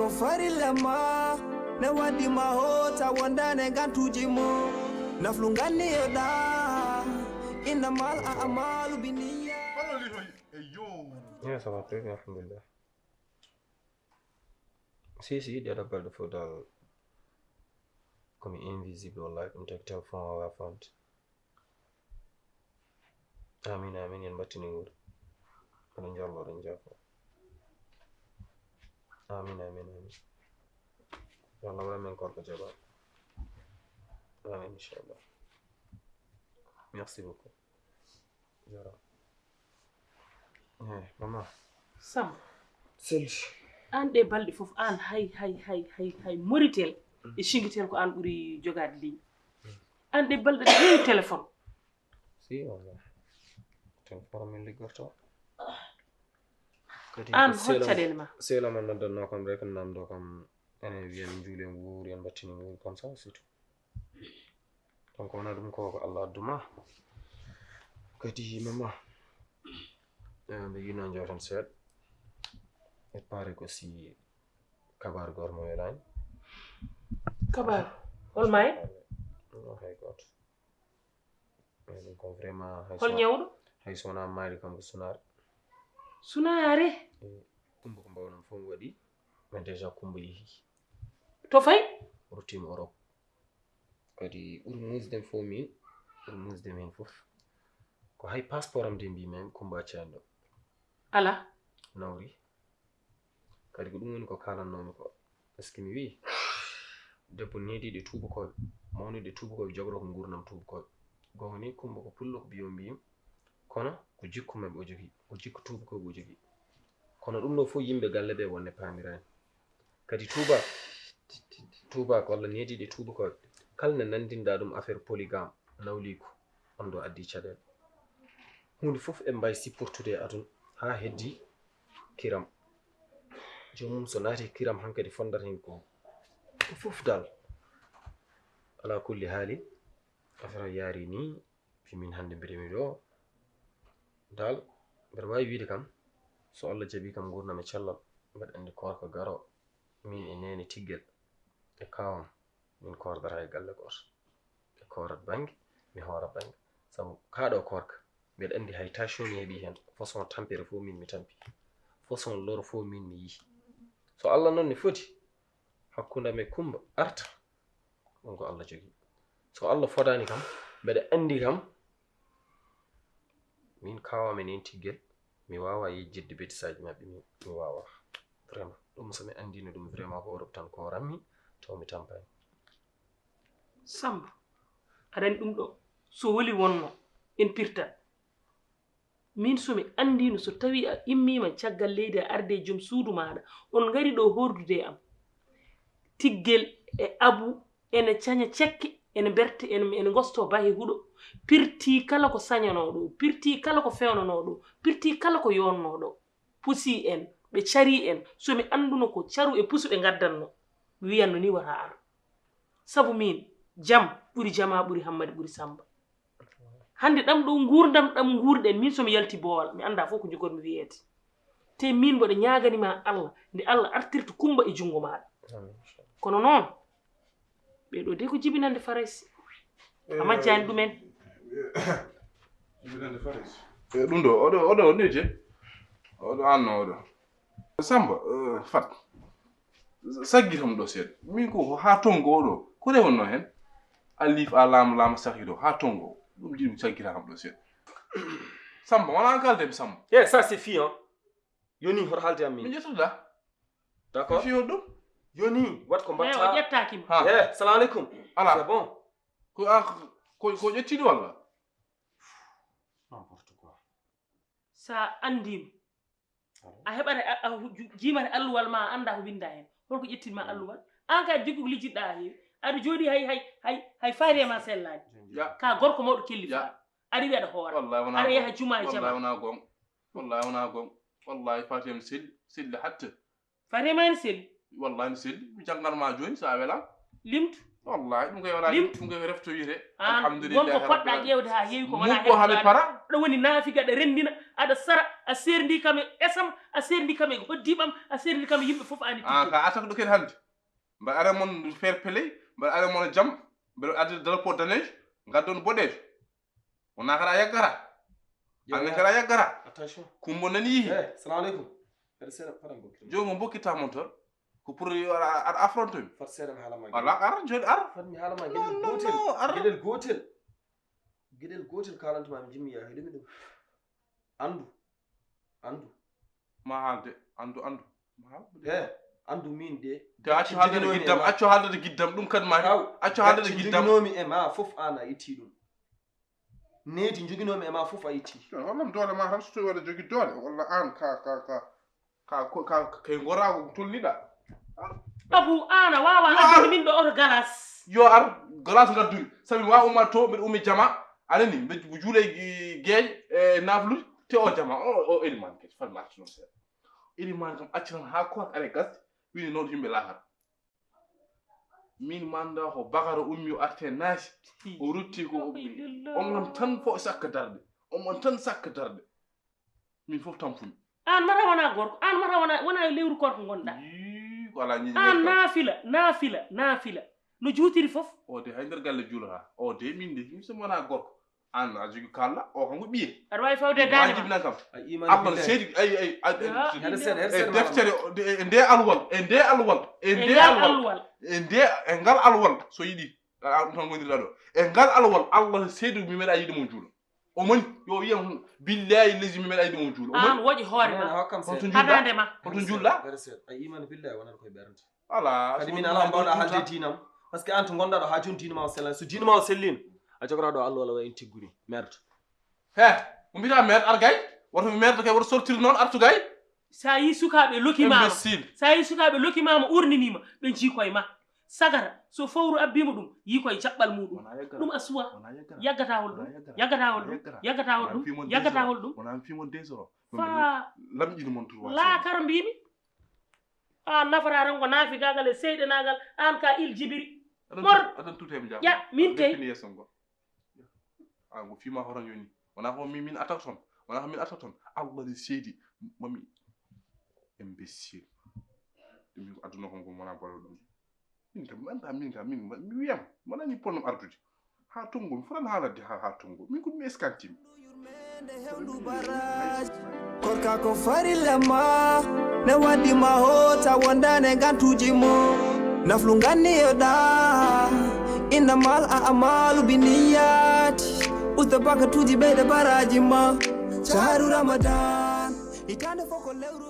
ko farilema ne wadi ma hota wondane gantuji mo naflu ganni yoda innamal a'malu binniya. Ya ça va très bien alhamdulillah. Si dia dapat de fodal comme invisible wallahi dum tek telephone wa font. Amin amin yen battini wur. Kono jallo ren jafo. Amin amin amin. Yalla wala men Koorka jaba. Amin inshallah. Merci beaucoup. Jara. Maman. Sam. Sel. An de balde fof an hay moritel e shingitel ko an buri jogade ligne. An de balde de téléphone. Si wala. Téléphone min ligorto. An hoccadel ma. Sela man noddanno kam rek namdo kam ene wiyen juule Wuur en battini Wuur comme ça c'est tout. Donc on a dum ko Allah adduma. Kadi mama. Be yino njawtan seed. Et pare ko si kabar gor mo welani. Kabar hol may? No hay got. Mais ko vraiment hol nyawdo? Hay sona mayri kam ko sunar. Sunare? Kumbo ko mbawnon fo wadi. Mais déjà kumbo yi. To fay? Rotim Europe. Kadi musdem fo min, musdem hen fof. Ko hay passeport am de mbi men kumba ciando. Ala Nawri. Kadi ko dum woni ko kalannomi ko. Parce que mi wi debbo nedi de tubu ko, mawni de tubu ko jogro ko gurnam tubu ko. Goni kumba ko pullo ko biyo mbi kono ko jikku mabbe o jogi, o jikku tubu ko o jogi. Kono dum no fo yimbe galle be wonne pamirani. Kadi tuba ko walla nedi de tubu ko kalna nandinda dum affaire polygame nawliko on do addi cadel. Hunde fof e mbay sipportude adun ha heddi kiram. Jomum so naati kiram hankadi fondata hen ko fof dal ala kulli hali affaire yari ni fi min hande biremi do dal ber way wiide kam so Allah jabi kam gurna me cellal mbed andi Koorka garo min e nene Tiggel e kawam min kordata e galle goto e korat bangi mi hora bangi sabu kaado Koorka mbed andi hay tension hebi hen façon tampere fo min mi tampi façon loro fo min mi yi so Allah non ni foti hakkunde me kumba arta on ko Allah jogi so Allah fodani kam mbede andi kam min kawa men en Tiggel mi wawa yejjidde betisaji mabbe mi wawa vraiment dum so mi andino dum vraiment ko Europe tan ko rammi to mi tampani. Samba aɗa ɗum ɗo so woli wonno en pirta min somi andino so tawi a immima caggal leydi a arde joom suudu maɗa on ngari ɗo hordude am Tiggel e Abu ene caña cekke ene berte ene gosto bahe huɗo pirti kala ko sañano ɗo pirti kala ko fewnano ɗo pirti kala ko yonno ɗo pusi en ɓe cari en somi anduno ko caru e pusu ɓe gaddanno mi wiyanno ni wata ar sabu min jam ɓuri jama ɓuri hammadi ɓuri Samba hande ɗam ɗo gurdam ɗam gurɗen min somi yalti boowal mi anda fof ko jogormi wiyede te min mboɗo ñaganima Allah nde Allah artirta kumba e jungo maɗa kono noon ɓeɗo de ko jibinande faraysi a majjani ɗumen jibinande faraysi ɗum ɗo oɗo neje oɗo anno oɗo Samba fat saggitam ɗo seeɗa min ko ha tongo oɗo ko rewonno hen alif a lama sahido ha tongo ɗum jiɗmi saggita kam ɗo seeɗa Samba wona an kaldemi Samba Ça c'est fi hein yoni hor halde am mi min ƴettuɗa d'accord fi ɗum yoni wat ko o mbatta ƴettakima salam alaikum ala c'est bon ko ƴettiɗo walla n'importe quoi sa andima a heɓata a jimata alluwal ma a anda ko winda hen holko ƴettinma alluwal an ka jikku ko lijjiɗɗa ha heewi aɗa jooɗi hay faari ma sellani ka gorko mawɗo kelli fa aɗa wi aɗa hoora aɗa yaha juma e jama wallahi wona gon wallahi Fatima selli hatta Fatima ne selli wallahi mi selli mi janganma joni sa welam limtu wallahi ɗum koye waɗa ɗum koye refto wiyete alhamdulillah gonko poɗɗa ƴewde ha heewi ko wona mukko haɓe para ɗo woni naafiga ɗa renndina aɗa sara a serndi kam e esam a serndi kam e hoddiɓam a serndi kam e yimɓe fof ani ka attaque ɗo kadi hannde mbaɗa ara mon fair play mbaɗa ara mon jam mbeɗa adde drapeau danejo gaddon boɗejo wona kada yaggata anne kada yaggata attention kumbo nani yihi salamu aleykum aɗa seeɗa paɗan bokkita jogo bokkittamon toon ko pour aɗa affronte mi fat seeɗa haalama wala ara joni ara fat mi haalama gueɗel gotel kalantuma mi jimmi yahi ɗumi ɗum andu ma haalde andu ma haalde andu min de accu haaldede giddam ɗum kadi ma accu haaldede giddam joginomi e ma fof an a itti ɗum needi joginomi e ma fof a itti hollam doole ma tan so tawi waɗa jogui doole walla an ka kay gorago tolniɗa abu ana wawa addude min ɗo oto galas yo ar galas gaddumi sabi mi wawa umma to mbiɗa ummi jama anani mbeɗa juula gueeƴe e naflude te o jama o élimane kadi fat mi arti noon seeɗa élimane kam acci tan ha koot are gasde wini noon yimɓe lahata min manda ko bakara ummi o arte naasi o rutti ko on tan fo sakka darde on tan sakka darde min fof tampumi an mata wona gorko an mata wona lewru korko gonɗa ko ala ñiñi an naafila no juutiri fof o de hay nder galle juulata o de min de mi somi wona gorko an a jogi kalla o kanko ɓiye aɗa wawi fawde dane jibinan kam abban seedi deftere e nde alwal e ngal alwal so yiɗi ɗum tan gondirɗa ɗo e ngal alwal allah seedi mi meeɗa yiide mo juula o mani yo wiyam billahi leydi mi meeɗa yiide mo juula an woƴi hoore ma hadande ma hoto julɗa a imani billahi wonata koye ɓernde ala kadi min ala mbawɗa haalde dinam par ce que an to gonɗa ɗo ha joni dinama o sellani so dinama o sellino a jogora ɗo allah wala wayi en tigguri merde mo mbita merde ar gay woto mi merde kay woto sortiri noon artu gay sa yi sukaɓe lokimama urninima ɓe jii koye ma sagara so fawru abbima ɗum yi koye jaɓɓal muɗum ɗum a suwa yaggatahol ɗum wona fimon désoro fa lamƴini mon tour laakara mbimi an nafata tan ko naafi gagal e seyɗenagal an ka il jibiri aɗan tutemi jam ya min kay yeson go go fima horan yoni wona ko min attaque ton wona ko min attaque ton allah ne seedi mami imbécile ɗum ko aduna kon ko wona bolo ɗum min kam anda min mi wiyam wonani ponno ardude ha tongo mi fotan haalade ha tongo min ko mi escantimi Koorka ko farilla ma ne waɗima hota wondane gantuji mo naflu ganniyoɗa innamal a'malu biniyati usta bakatuji ɓeyde baraji ma shahru ramadan hitande foko lewru